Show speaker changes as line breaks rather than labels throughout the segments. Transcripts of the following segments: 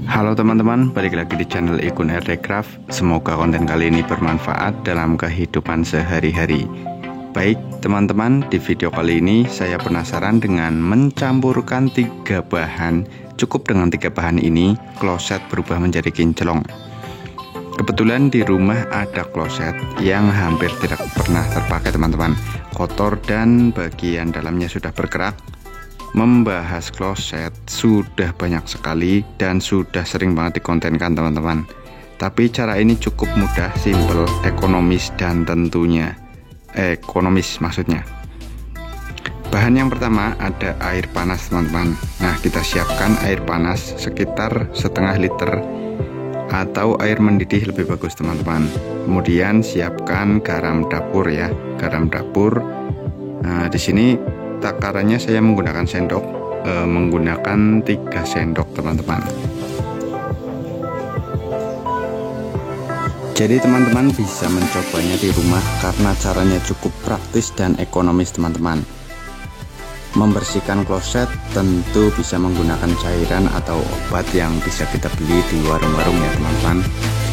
Halo teman-teman, balik lagi di channel Ikun RD Craft. Semoga konten kali ini bermanfaat dalam kehidupan sehari-hari. Baik teman-teman, di video kali ini saya penasaran dengan mencampurkan 3 bahan. Cukup dengan 3 bahan ini, kloset berubah menjadi kinclong. Kebetulan di rumah ada kloset yang hampir tidak pernah terpakai teman-teman. Kotor dan bagian dalamnya sudah berkerak. Membahas kloset sudah banyak sekali dan sudah sering banget dikontenkan teman-teman. Tapi cara ini cukup mudah, simple, ekonomis dan tentunya ekonomis maksudnya. Bahan yang pertama ada air panas teman-teman. Nah, kita siapkan air panas sekitar setengah liter atau air mendidih lebih bagus teman-teman. Kemudian siapkan garam dapur ya, garam dapur. Nah, di sini takarannya saya menggunakan sendok, menggunakan 3 sendok teman-teman. Jadi teman-teman bisa mencobanya di rumah karena caranya cukup praktis dan ekonomis teman-teman. Membersihkan kloset tentu bisa menggunakan cairan atau obat yang bisa kita beli di warung-warung ya teman-teman,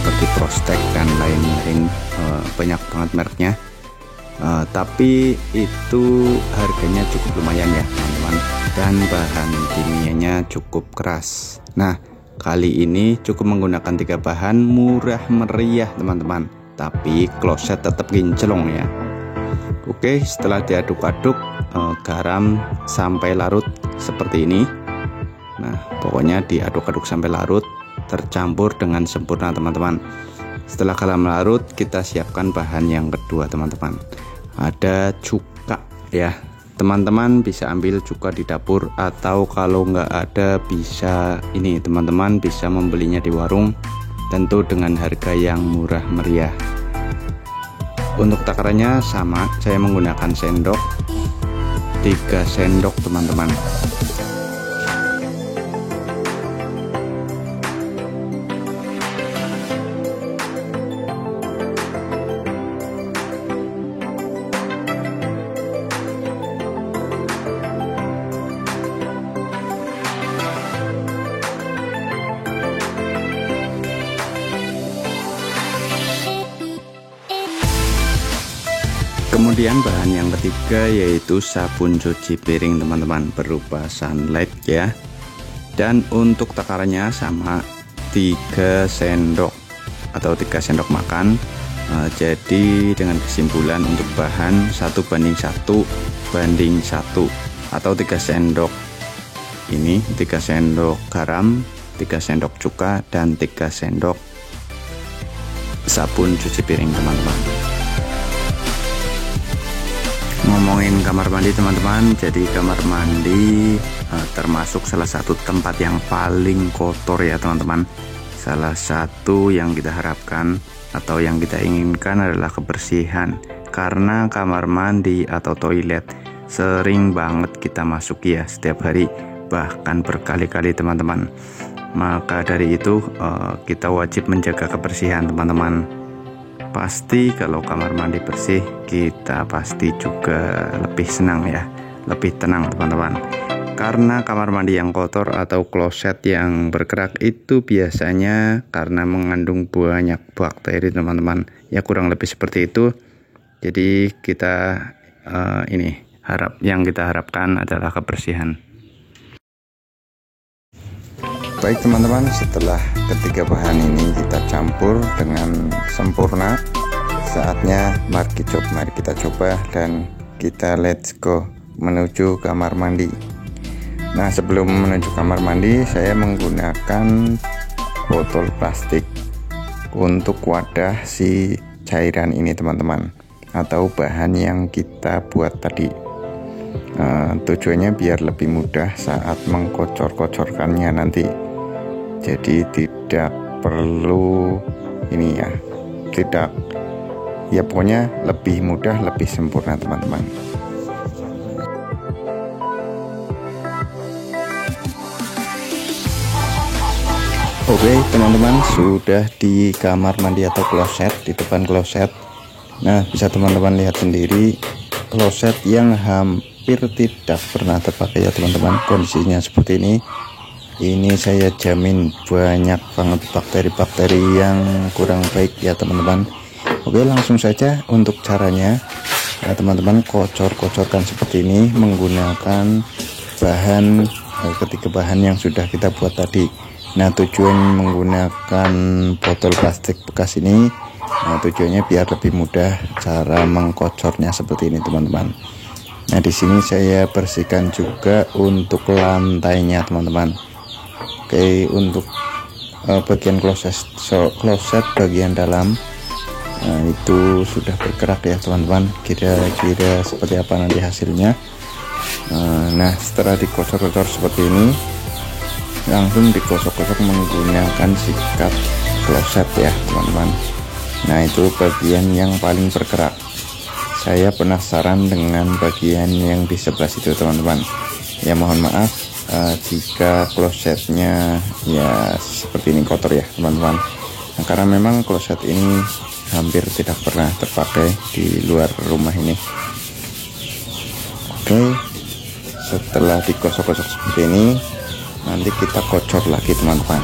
seperti Prostek dan lain-lain, banyak banget mereknya. Tapi itu harganya cukup lumayan ya teman-teman, dan bahan kimianya cukup keras. Nah, kali ini cukup menggunakan 3 bahan murah meriah teman-teman, tapi kloset tetap kinclong ya. Oke, setelah diaduk-aduk, garam sampai larut seperti ini. Nah, pokoknya diaduk-aduk sampai larut, tercampur dengan sempurna teman-teman. Setelah garam larut, kita siapkan bahan yang kedua teman-teman. Ada cuka ya, teman-teman bisa ambil cuka di dapur, atau kalau nggak ada bisa ini teman-teman bisa membelinya di warung, tentu dengan harga yang murah meriah. Untuk takarannya sama, saya menggunakan sendok, 3 sendok teman-teman. Kemudian bahan yang ketiga yaitu sabun cuci piring teman-teman, berupa Sunlight ya. Dan untuk takarannya sama, 3 sendok atau 3 sendok makan. Jadi dengan kesimpulan untuk bahan 1:1 atau 3 sendok ini, 3 sendok garam, 3 sendok cuka, dan 3 sendok sabun cuci piring teman-teman. Ngomongin kamar mandi teman-teman, jadi kamar mandi termasuk salah satu tempat yang paling kotor ya teman-teman. Salah satu yang kita harapkan atau yang kita inginkan adalah kebersihan, karena kamar mandi atau toilet sering banget kita masuki ya setiap hari, bahkan berkali-kali teman-teman. Maka dari itu kita wajib menjaga kebersihan teman-teman. Pasti kalau kamar mandi bersih, kita pasti juga lebih senang ya, lebih tenang teman-teman. Karena kamar mandi yang kotor atau kloset yang berkerak itu biasanya karena mengandung banyak bakteri teman-teman. Ya kurang lebih seperti itu. Jadi kita yang kita harapkan adalah kebersihan. Baik teman-teman, setelah ketiga bahan ini kita campur dengan sempurna, saatnya mari kita coba dan kita let's go menuju kamar mandi. Nah, sebelum menuju kamar mandi saya menggunakan botol plastik untuk wadah si cairan ini teman-teman, atau bahan yang kita buat tadi. Tujuannya biar lebih mudah saat mengkocor-kocorkannya nanti. Jadi tidak perlu ini ya, pokoknya lebih mudah, lebih sempurna teman-teman. Oke teman-teman, sudah di kamar mandi atau kloset, di depan kloset. Nah, bisa teman-teman lihat sendiri, kloset yang hampir tidak pernah terpakai ya teman-teman. Kondisinya seperti ini. ini saya jamin banyak banget bakteri-bakteri yang kurang baik ya teman-teman. Oke, langsung saja untuk caranya. Nah, teman-teman kocor-kocorkan seperti ini menggunakan bahan ketiga bahan yang sudah kita buat tadi. Nah, tujuan menggunakan botol plastik bekas ini, nah tujuannya biar lebih mudah cara mengkocornya seperti ini teman-teman. Nah, di sini saya bersihkan juga untuk lantainya teman-teman. Oke, untuk bagian kloset bagian dalam, nah itu sudah bergerak ya teman-teman. Kira-kira seperti apa nanti hasilnya. Nah, setelah dikocor-kocor seperti ini, langsung dikocok-kocok menggunakan sikat kloset ya teman-teman. Nah, itu bagian yang paling bergerak. Saya penasaran dengan bagian yang di sebelah situ teman-teman. Ya mohon maaf jika klosetnya ya seperti ini kotor ya teman-teman. Nah, karena memang kloset ini hampir tidak pernah terpakai di luar rumah ini. Oke, setelah dikosok-kosok seperti ini, nanti kita kocor lagi teman-teman.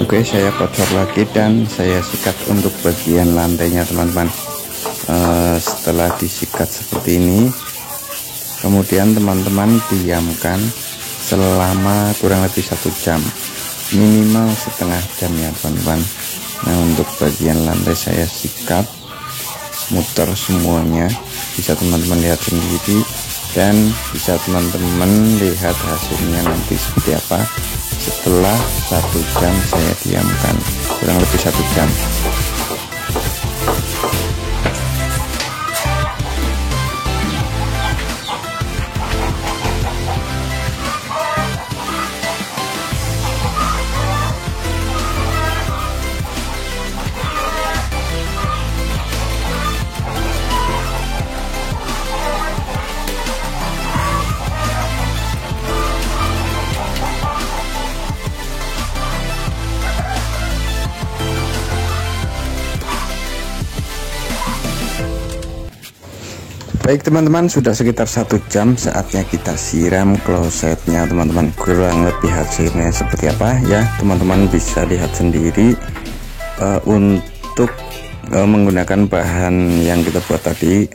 Oke, saya kocor lagi dan saya sikat untuk bagian lantainya teman-teman. Setelah disikat seperti ini, kemudian teman-teman diamkan selama kurang lebih 1 jam, minimal setengah jam ya teman-teman. Nah, untuk bagian lantai saya sikat muter semuanya, bisa teman-teman lihat sendiri dan bisa teman-teman lihat hasilnya nanti seperti apa setelah 1 jam saya diamkan, kurang lebih 1 jam. Baik teman-teman, sudah sekitar 1 jam, saatnya kita siram klosetnya teman-teman. Kurang lebih hasilnya seperti apa ya teman-teman bisa lihat sendiri. Untuk menggunakan bahan yang kita buat tadi,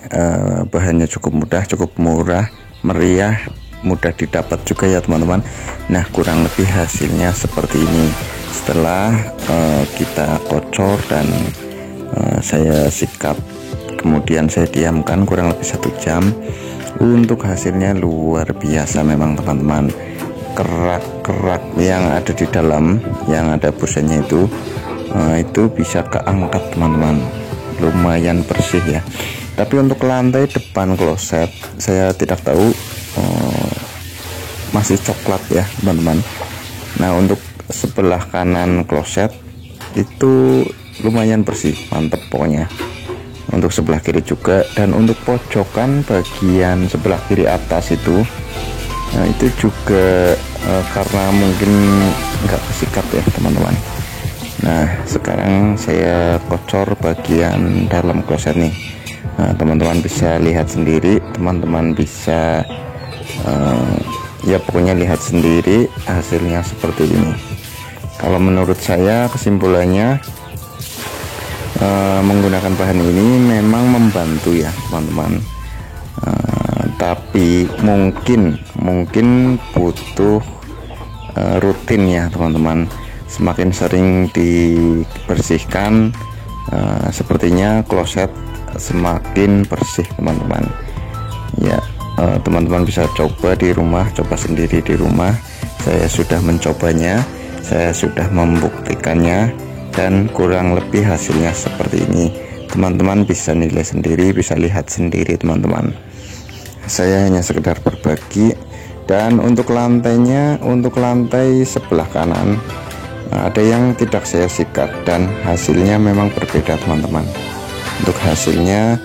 bahannya cukup mudah, cukup murah, meriah, mudah didapat juga ya teman-teman. Nah, kurang lebih hasilnya seperti ini. Setelah kita kocor dan saya sikat, kemudian saya diamkan kurang lebih 1 jam, untuk hasilnya luar biasa memang teman-teman. Kerak-kerak yang ada di dalam, yang ada busanya itu bisa keangkat teman-teman, lumayan bersih ya. Tapi untuk lantai depan kloset saya tidak tahu, masih coklat ya teman-teman. Nah, untuk sebelah kanan kloset itu lumayan bersih, mantep pokoknya. Untuk sebelah kiri juga, dan untuk pojokan bagian sebelah kiri atas itu, nah itu juga karena mungkin nggak kesikat ya teman-teman. Nah, sekarang saya kocor bagian dalam kloset nih. Nah, teman-teman bisa lihat sendiri, teman-teman bisa ya pokoknya lihat sendiri hasilnya seperti ini. Kalau menurut saya kesimpulannya, menggunakan bahan ini memang membantu ya teman-teman, tapi mungkin butuh rutin ya teman-teman. Semakin sering dibersihkan, sepertinya kloset semakin bersih teman-teman ya. Teman-teman bisa coba di rumah, coba sendiri di rumah. Saya sudah mencobanya, saya sudah membuktikannya, dan kurang lebih hasilnya seperti ini. Teman-teman bisa nilai sendiri, bisa lihat sendiri teman-teman. Saya hanya sekedar berbagi. Dan untuk lantainya, untuk lantai sebelah kanan, ada yang tidak saya sikat dan hasilnya memang berbeda teman-teman. Untuk hasilnya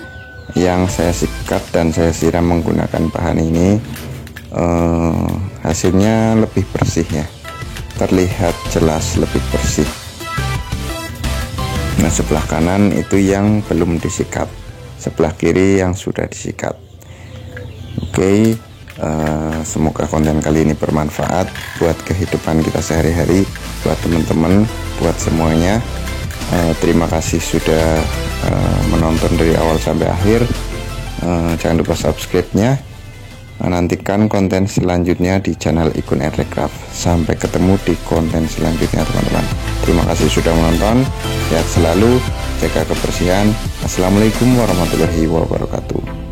yang saya sikat dan saya siram menggunakan bahan ini, hasilnya lebih bersih ya, terlihat jelas lebih bersih. Nah, sebelah kanan itu yang belum disikat, sebelah kiri yang sudah disikat. Oke, semoga konten kali ini bermanfaat buat kehidupan kita sehari-hari, buat teman-teman, buat semuanya. Terima kasih sudah menonton dari awal sampai akhir. Jangan lupa subscribe-nya. Nantikan konten selanjutnya di channel Ikun Aircraft. Sampai ketemu di konten selanjutnya, teman-teman. Terima kasih sudah menonton. Sehat selalu, jaga kebersihan. Assalamualaikum warahmatullahi wabarakatuh.